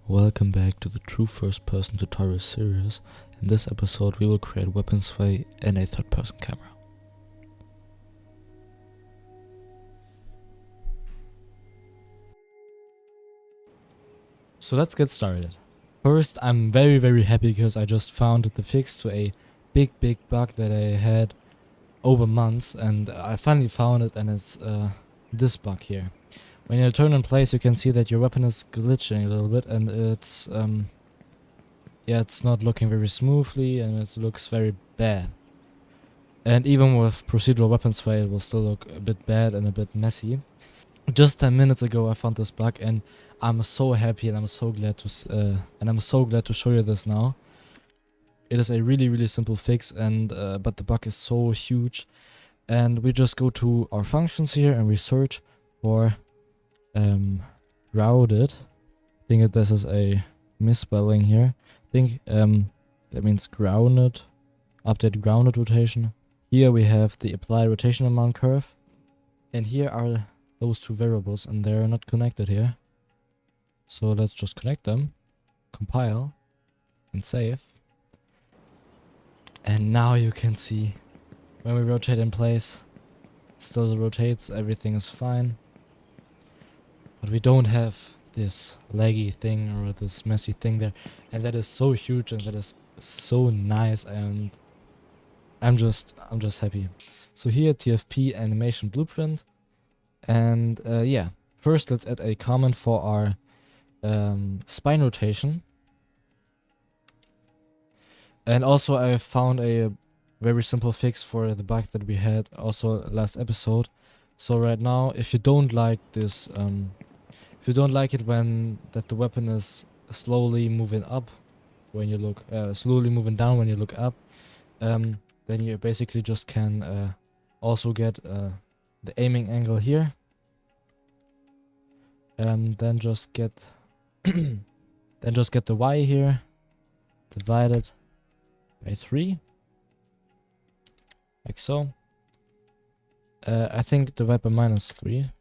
Welcome back to the true first-person tutorial series. In this episode we will create weapon sway in a third-person camera. So let's get started. First, I'm very happy because I just found the fix to a big bug that I had over months, and I finally found it, and it's this bug here. When you turn in place, you can see that your weapon is glitching a little bit, and it's not looking very smoothly, and it looks very bad. And even with procedural weapon sway, it will still look a bit bad and a bit messy. Just 10 minutes ago, I found this bug, and I'm so happy, and I'm so glad to show you this now. It is a really simple fix, and but the bug is so huge. And we just go to our functions here, and we search for routed. I think that this is a misspelling here. I think that means grounded. Update grounded rotation. Here we have the apply rotation amount curve, and here are those two variables, and they're not connected here. So let's just connect them, compile, and save. And now you can see when we rotate in place, it still rotates, everything is fine. But we don't have this laggy thing or this messy thing there, and that is so huge and that is so nice, and I'm just happy. So here, TFP animation blueprint, and yeah, first let's add a comment for our spine rotation. And also I found a very simple fix for the bug that we had also last episode. So right now, if you don't like this, if you don't like it when the weapon is slowly moving up when you look, slowly moving down when you look up, then you basically just can also get the aiming angle here, and then just get the Y here divided by 3, like so. I think divide by -3,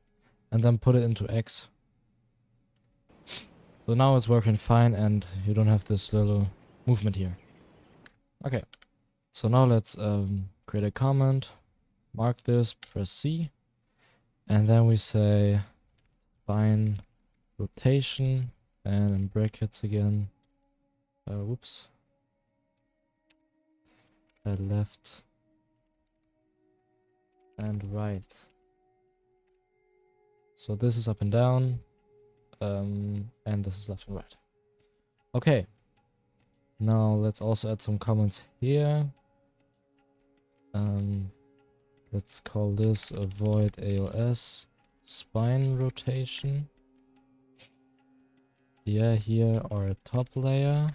and then put it into X. So now it's working fine, and you don't have this little movement here. Okay, so now let's create a comment, mark this, press C, and then we say spine rotation, and in brackets again, left and right. So this is up and down, and this is left and right. Okay, now let's also add some comments here. Let's call this avoid ALS spine rotation. Yeah, here our top layer.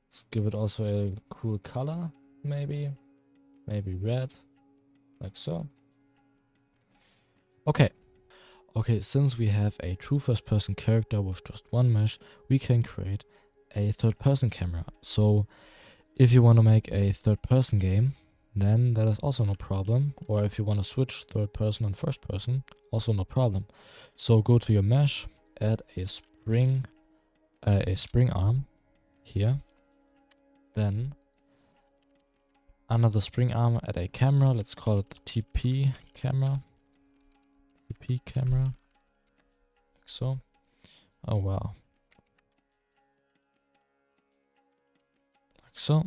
Let's give it also a cool color, maybe red, like so. Okay, since we have a true first-person character with just one mesh, we can create a third-person camera. So if you want to make a third-person game, then that is also no problem. Or if you want to switch third-person and first-person, also no problem. So go to your mesh, add a spring arm here. Then another spring arm, add a camera. Let's call it the TP camera. Like so. Oh wow. Like so.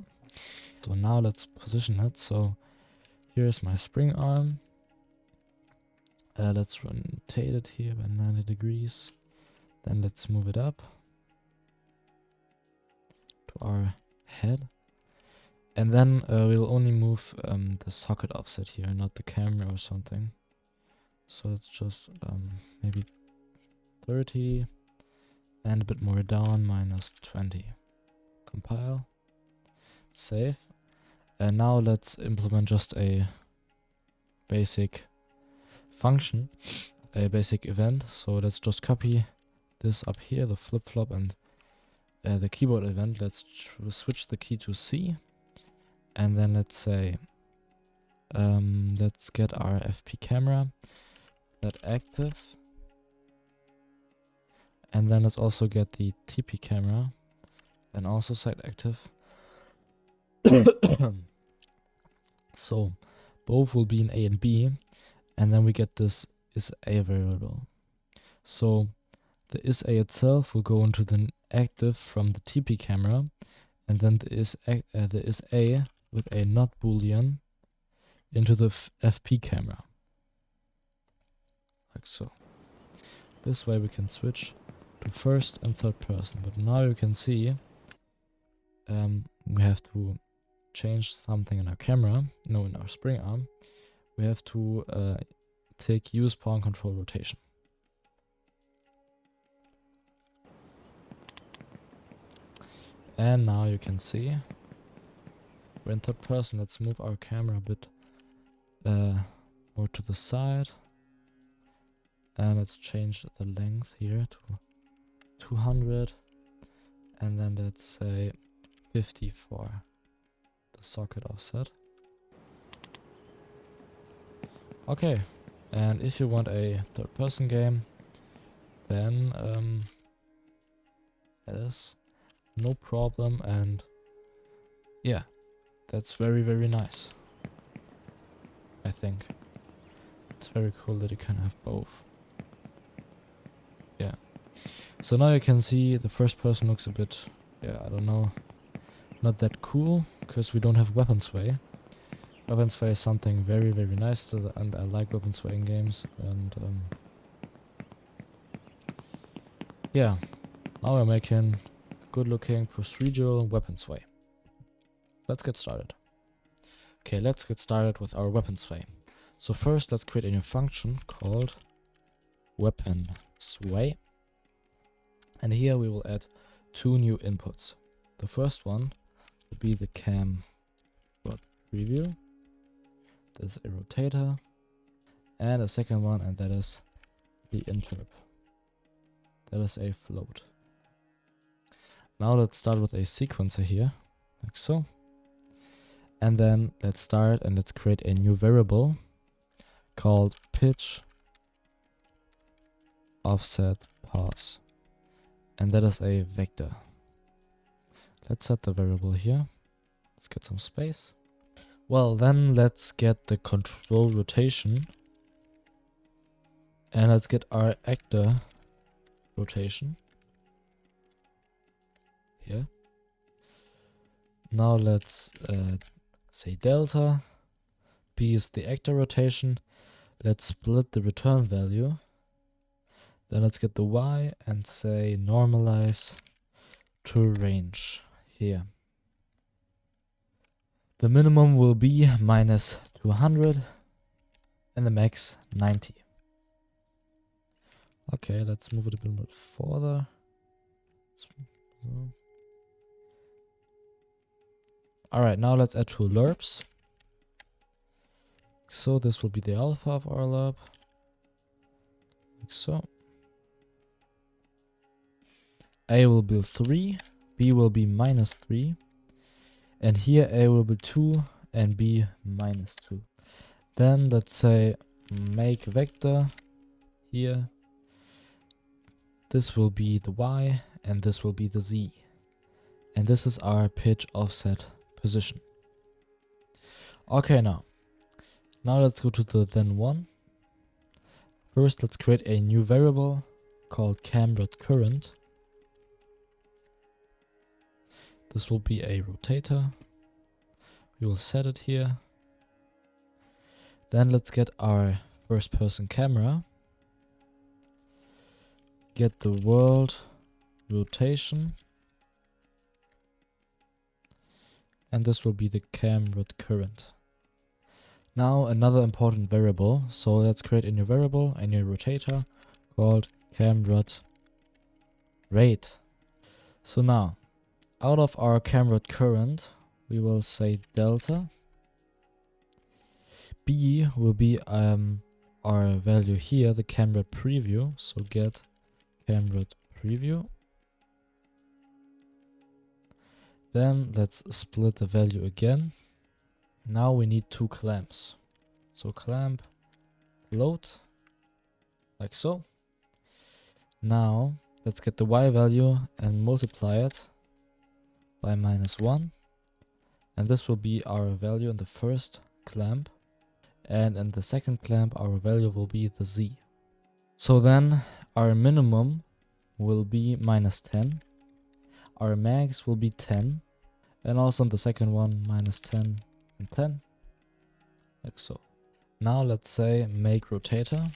So now let's position it. So here's my spring arm. Let's rotate it here by 90 degrees. Then let's move it up to our head. And then we'll only move the socket offset here, not the camera or something. So it's just maybe 30 and a bit more down, -20. Compile, save, and now let's implement just a basic function, a basic event. So let's just copy this up here, the flip-flop and the keyboard event. Let's switch the key to C, and then let's say let's get our FP camera that active, And then let's also get the TP camera and also set active. So both will be in A and B, and then we get this isA variable. So the isA itself will go into the active from the TP camera, and then the isA with a not boolean into the FP camera, like so. This way we can switch to first and third person. But now you can see we have to change something in our camera, no, in our spring arm. We have to take use pawn control rotation. And now you can see we're in third person. Let's move our camera a bit more to the side. And let's change the length here to 200. And then let's say 50 for the socket offset. Okay, and if you want a third person game, then that is no problem, and yeah, that's very, very nice. I think it's very cool that you can have both. Yeah, so now you can see the first person looks a bit, yeah, I don't know, not that cool, because we don't have weapon sway. Weapon sway is something very, very nice, and I like weapon sway in games, and yeah, now we're making good looking procedural weapon sway. Let's get started. Okay, let's get started with our weapon sway. So first, let's create a new function called weapon sway. And here we will add two new inputs. The first one will be the cam preview. That's a rotator. And a second one, and that is the interp. That is a float. Now let's start with a sequencer here, like so. And then let's start and let's create a new variable called pitch offset pass. And that is a vector. Let's set the variable here. Let's get some space. Well, then let's get the control rotation. And let's get our actor rotation. Here. Now let's say delta. P is the actor rotation. Let's split the return value. Then let's get the Y and say normalize to range here. The minimum will be minus 200 and the max 90. Okay, let's move it a bit further. Alright, now let's add two lerps. So this will be the alpha of our lerp. Like so. A will be 3, B will be minus 3. And here A will be 2 and B minus 2. Then let's say make vector here. This will be the Y and this will be the Z. And this is our pitch offset position. Okay, now let's go to the then one. First, let's create a new variable called cam.current. This will be a rotator. We will set it here. Then let's get our first person camera. Get the world rotation. And this will be the cam.current. Now another important variable. So let's create a new variable, a new rotator called cam.rate. So now, out of our cam.current, we will say delta. B will be our value here, the cam.preview. So get cam.preview. Then let's split the value again. Now we need two clamps. So clamp float, like so. Now let's get the y value and multiply it by -1. And this will be our value in the first clamp. And in the second clamp, our value will be the z. So then our minimum will be -10. Our max will be 10. And also in the second one, -10 and 10. Like so. Now let's say make rotator.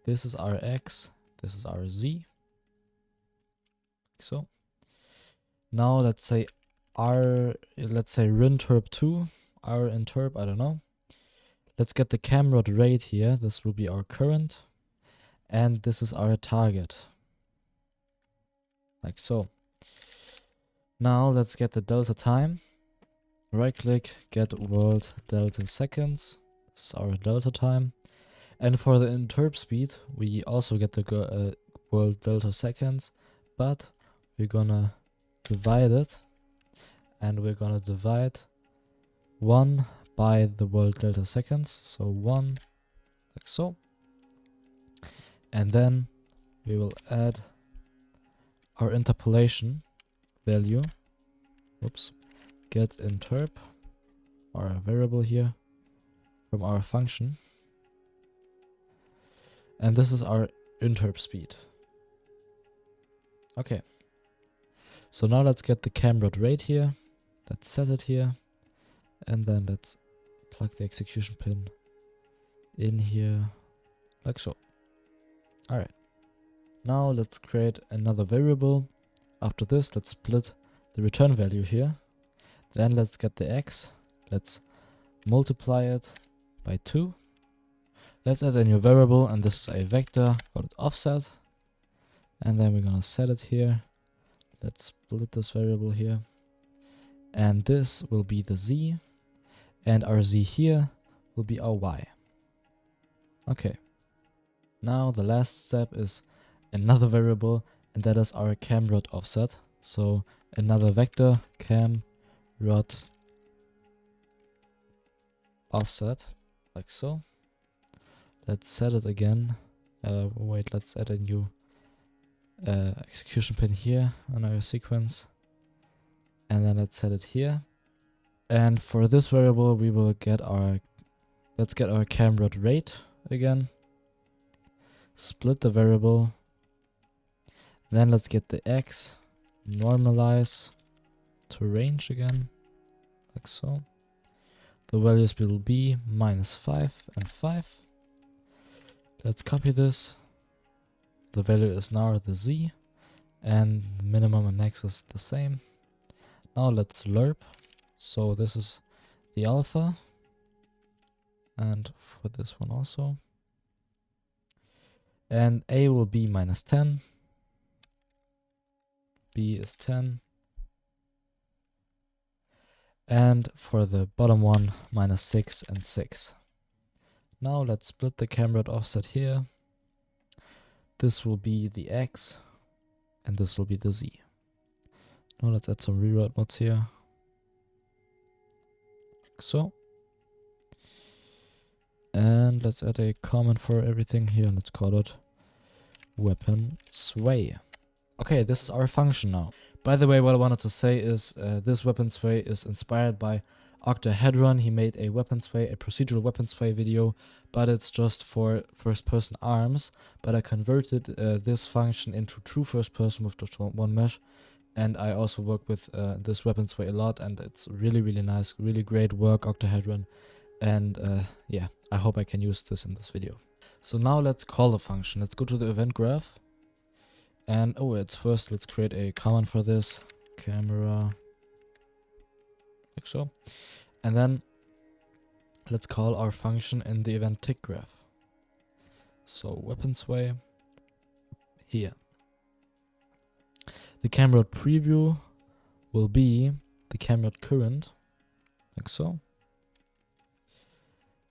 This is our x. This is our z. Like so. Now let's say rinterp2, our interp, I don't know. Let's get the cam rod rate here. This will be our current. And this is our target. Like so. Now let's get the delta time. Right click, get world delta seconds. This is our delta time. And for the interp speed, we also get the world delta seconds, but we're gonna divide it. And we're gonna divide 1 by the world delta seconds. So 1, like so. And then we will add our interpolation value. Whoops. Get interp, our variable here, from our function. And this is our interp speed. Okay. So now let's get the cam rod rate here. Let's set it here. And then let's plug the execution pin in here, like so. Alright. Now let's create another variable. After this, let's split the return value here. Then let's get the x. Let's multiply it by 2. Let's add a new variable, and this is a vector called offset. And then we're gonna set it here. Let's split this variable here. And this will be the z. And our z here will be our y. Okay. Now the last step is another variable, and that is our cam rod offset. So another vector, cam rod offset, like so. Let's set it again. Wait, let's add a new execution pin here on our sequence. And then let's set it here. And for this variable, we will get let's get our cam rod rate again. Split the variable. Then let's get the x, normalize to range again, like so. The values will be -5 and 5. Let's copy this. The value is now the z, and minimum and max is the same. Now let's lerp. So this is the alpha, and for this one also. And a will be -10. B is 10. And for the bottom one, -6 and 6. Now let's split the cam rod offset here. This will be the x, and this will be the z. Now let's add some reroute modes here. Like so. And let's add a comment for everything here. Let's call it weapon sway. Okay, this is our function now. By the way, what I wanted to say is this weapon sway is inspired by Octahedron. He made a weapon sway, a procedural weapon sway video, but it's just for first-person arms. But I converted this function into true first-person with just one mesh. And I also work with this weapon sway a lot, and it's really, really nice, really great work, Octahedron. And yeah, I hope I can use this in this video. So now let's call the function. Let's go to the event graph. And let's create a comment for this. Camera. Like so. And then let's call our function in the event tick graph. So weapon sway here. The cam rod preview will be the cam rod current. Like so.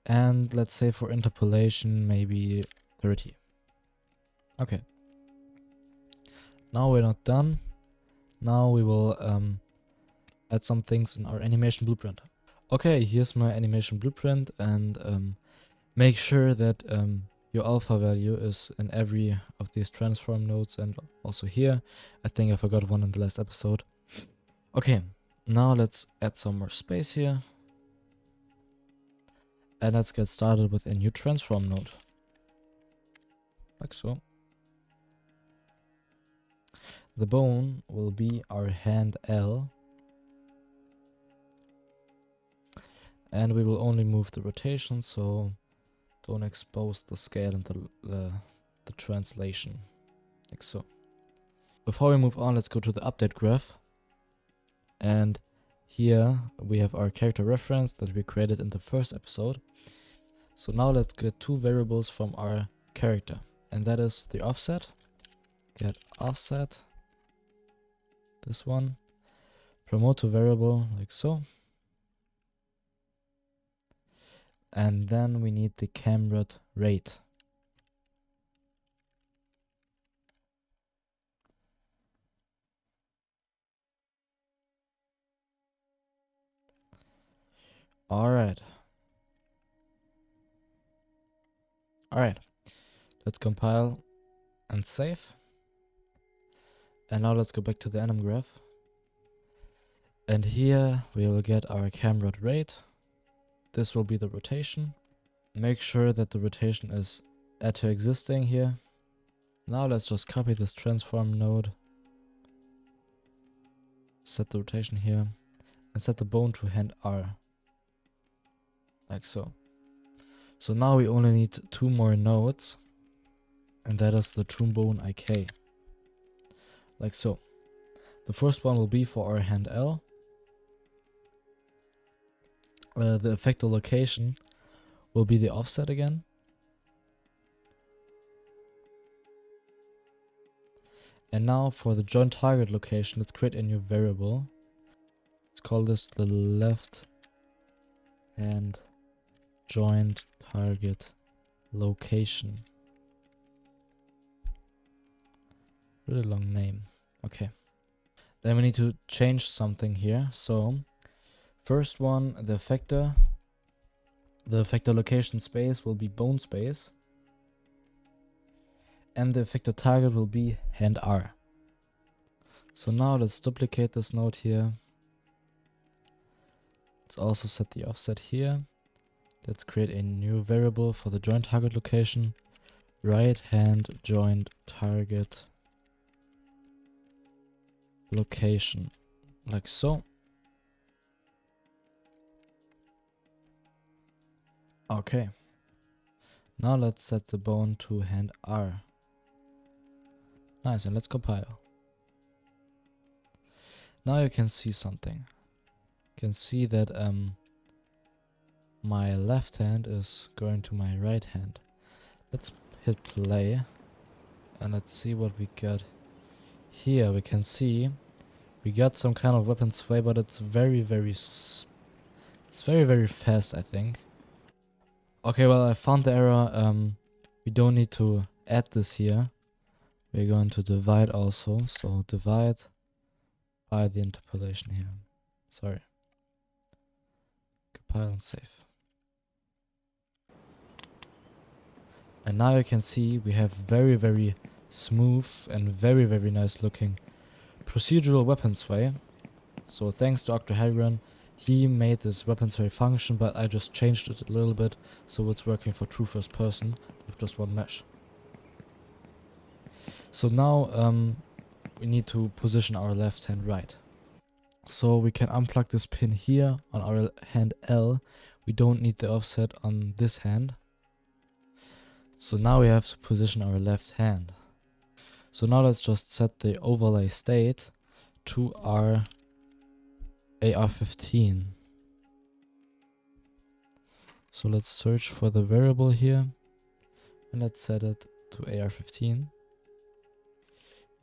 And let's say for interpolation, maybe 30. Okay. Now we're not done. Now we will add some things in our animation blueprint. Okay, here's my animation blueprint, and make sure that your alpha value is in every of these transform nodes and also here. I think I forgot one in the last episode. Okay, now let's add some more space here. And let's get started with a new transform node. Like so. The bone will be our hand L. And we will only move the rotation, so don't expose the scale and the translation. Like so. Before we move on, let's go to the update graph. And here we have our character reference that we created in the first episode. So now let's get two variables from our character. And that is the offset. Get offset. This one. Promote to variable like so. And then we need the camera rate. Alright. Alright. Let's compile and save. And now let's go back to the anim graph. And here we will get our camera rate. This will be the rotation. Make sure that the rotation is add to existing here. Now let's just copy this transform node. Set the rotation here. And set the bone to hand R. Like so. So now we only need two more nodes. And that is the trombone IK. Like so. The first one will be for our hand L. The effector location will be the offset again. And now for the joint target location, let's create a new variable. Let's call this the left hand joint target location. Really long name. Okay. Then we need to change something here. So first one, the effector location space will be bone space. And the effector target will be hand R. So now let's duplicate this node here. Let's also set the offset here. Let's create a new variable for the joint target location. Right hand joint target location. Like so. Okay. Now let's set the bone to hand R. Nice, and let's compile. Now you can see something. You can see that my left hand is going to my right hand. Let's hit play and let's see what we got. Here we can see we got some kind of weapon sway, but it's very fast, I think. Okay, well, I found the error. We don't need to add this here. We're going to divide also. So divide by the interpolation here. Sorry. Compile and save. And now you can see we have very smooth and very nice looking procedural weapon sway. So thanks to Octahedron, he made this weapon sway function, but I just changed it a little bit so it's working for true first person with just one mesh. So now we need to position our left hand right. So we can unplug this pin here on our hand L. We don't need the offset on this hand. So now we have to position our left hand. So now let's just set the overlay state to our AR15. So let's search for the variable here and let's set it to AR15.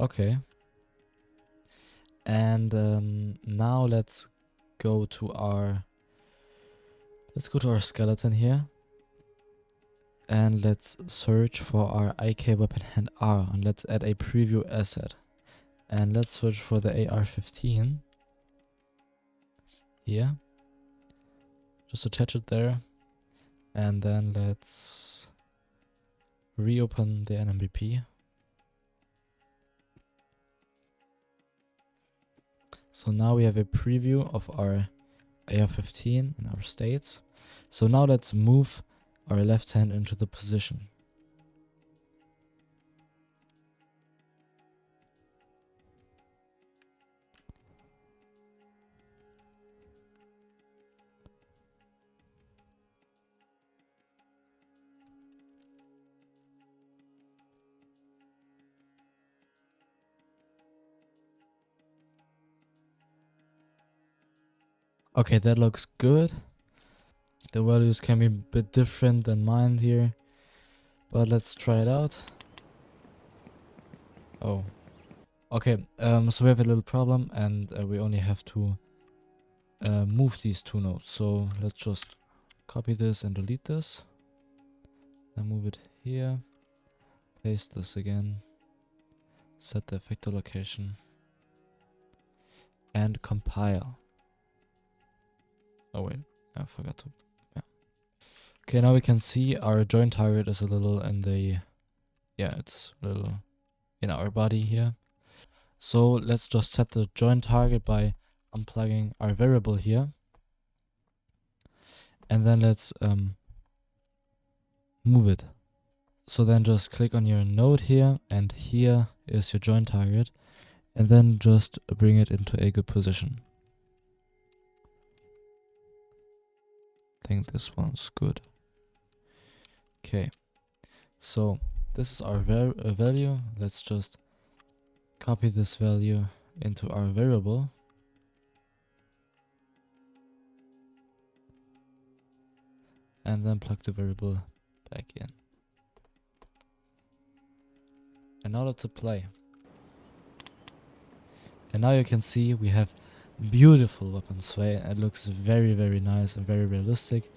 Okay. And now let's go to our skeleton here. And let's search for our IK weapon hand R, and let's add a preview asset. And let's search for the AR15 here. Just attach it there. And then let's reopen the NMBP. So now we have a preview of our AR-15 and our states. So now let's move our left hand into the position. Okay, that looks good. The values can be a bit different than mine here, but let's try it out. Oh. Okay, so we have a little problem, and we only have to move these two nodes. So let's just copy this and delete this. Then move it here. Paste this again. Set the effector location. And compile. Oh wait, I forgot to. Yeah. Okay, now we can see our joint target is a little in the. Yeah, it's a little in our body here. So let's just set the joint target by unplugging our variable here. And then let's move it. So then just click on your node here, and here is your joint target. And then just bring it into a good position. I think this one's good. Okay, so this is our value. Let's just copy this value into our variable. And then plug the variable back in. And now let's apply. And now you can see we have beautiful weapon sway. It looks very, very nice and very realistic.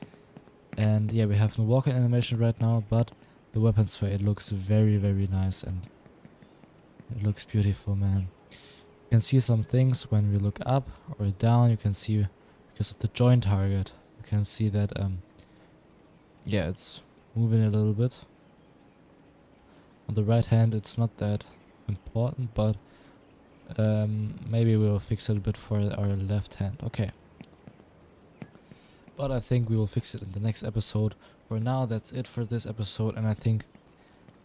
And yeah, we have no walking animation right now, but the weapon sway, it looks very, very nice and it looks beautiful, man. You can see some things when we look up or down. You can see because of the joint target, you can see that yeah, it's moving a little bit. On the right hand, it's not that important, but maybe we'll fix it a bit for our left hand. Okay. But I think we will fix it in the next episode. For now, that's it for this episode, and I think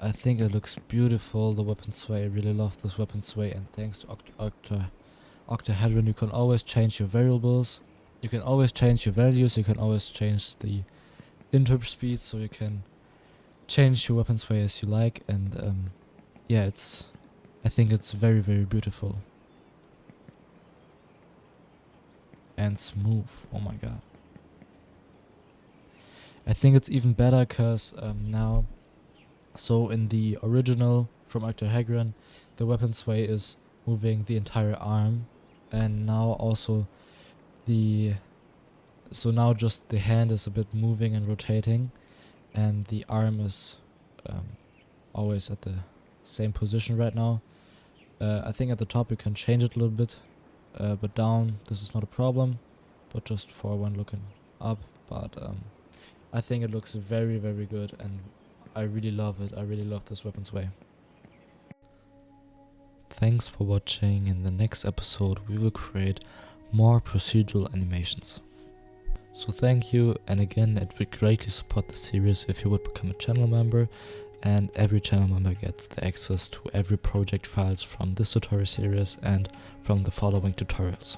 it looks beautiful, the weapon sway. I really love this weapon sway, and thanks to octahedron, you can always change your variables. You can always change your values. You can always change the interp speed, so you can change your weapon sway as you like. And yeah, I think it's very, very beautiful and smooth. Oh my god. I think it's even better because now, so in the original from octahedron, the weapon sway is moving the entire arm, and now also so now just the hand is a bit moving and rotating, and the arm is always at the same position right now. I think at the top you can change it a little bit, but down this is not a problem, but just for when looking up. But I think it looks very, very good, and I really love it. I really love this weapon sway. Thanks for watching. In the next episode we will create more procedural animations. So thank you, and again, it would greatly support the series if you would become a channel member, and every channel member gets the access to every project files from this tutorial series and from the following tutorials.